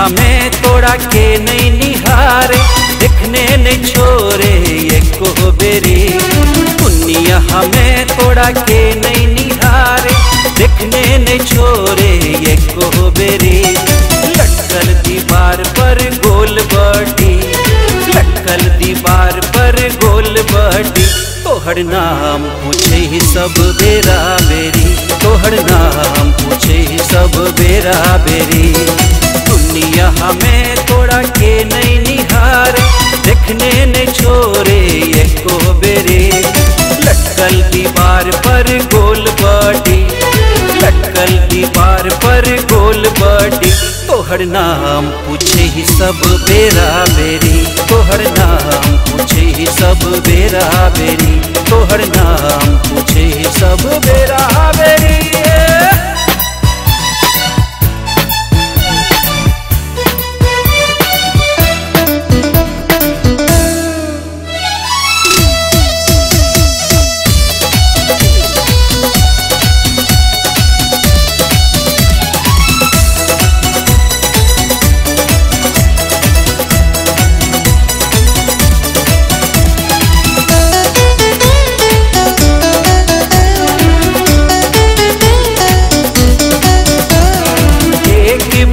हमें तोड़ा के नहीं निहारे, देखने ने छोरे ये को बेरी। दुनिया हमें तोड़ा के नहीं निहारे, देखने ने छोरे ये को बेरी। लटकल दीवार पर गोल बड़ी, लटकल दीवार पर गोल बड़ी। तोहर नाम पूछे ही सब बेरा बेरी, तोहर नाम पूछे ही सब बेरा बेरी। दुनिया हमें तोड़ा के नहीं निहारे, देखने ने छोरे ये को बेरी। लटकल दीवार पर गोल बड़ी, लटकल दीवार पर गोल बड़ी। तोहर नाम पूछे ही सब बेरा बेरी, तोहर नाम पूछे ही सब बेरा बेरी, तोहर नाम पूछे ही सब बेरा बेरी।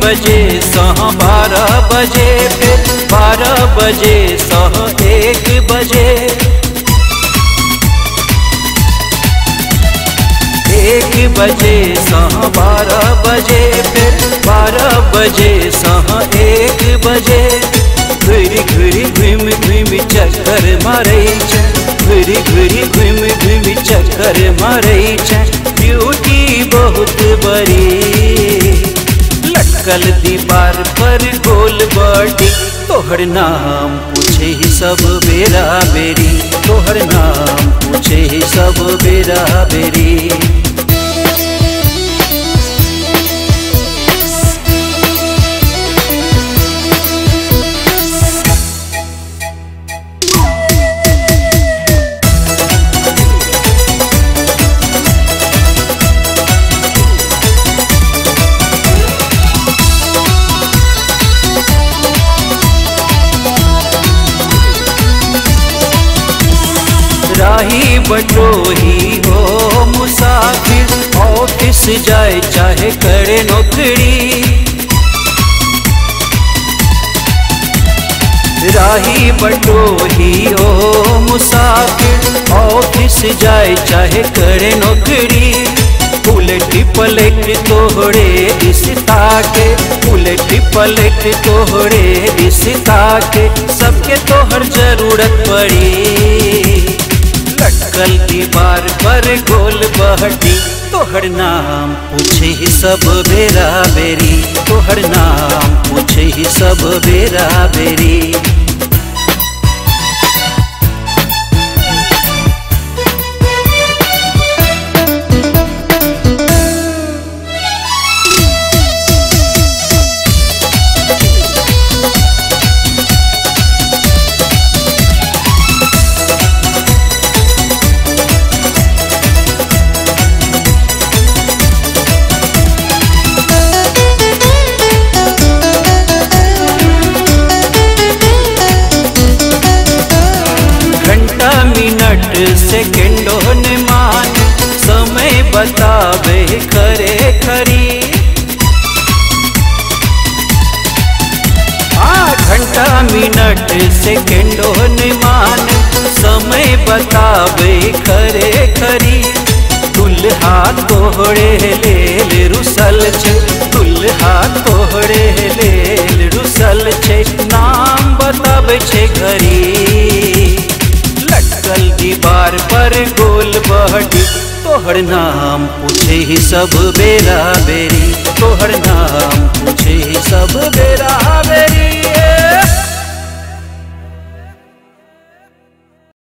बजे सह 12 बजे, फिर 12 बजे सह 1 बजे। 1 बजे सह 12 बजे, फिर 12 बजे सह 1 बजे। घुरी घुरी घुम घुम चक्कर मारै छै, घुरी घुरी घुम घुम चक्कर मारै छै। ब्यूटी बहुत बड़ी, लटकल दीवार पर गोल बड़ी। तोहर नाम पूछे ही सब बेरा बेरी, तोहर नाम पूछे ही सब बेरा बेरी। राही बटोही हो मुसाफिर, ऑफिस जाए चाहे करे नौकरी। राही बटोही हो मुसाफिर, ऑफिस जाए चाहे करे नौकरी। उलट पलट तोहरे रिश्ता के, उलट पलट तोहरे रिश्ता के। सबके तोहर जरूरत पड़ी, लटकल दीवार पर गोल बहटी। तोहर नाम पूछे ही सब बेरा बेरी, तोहर नाम पूछे ही सब बेरा बेरी। सेकेंडों ने मान समय बतावे खरे खरी। घंटा मिनट सेकेंडों ने मान समय बतावे खरे खरी। दुल्हा तोहरे लेल रुसल छे, दुल्हा तोहरे लेल रुसल छे। नाम बतावे छे घरी, लटकल दीवार पर गोल बहटी। तोहर नाम पूछे ही सब बेरा बेरी,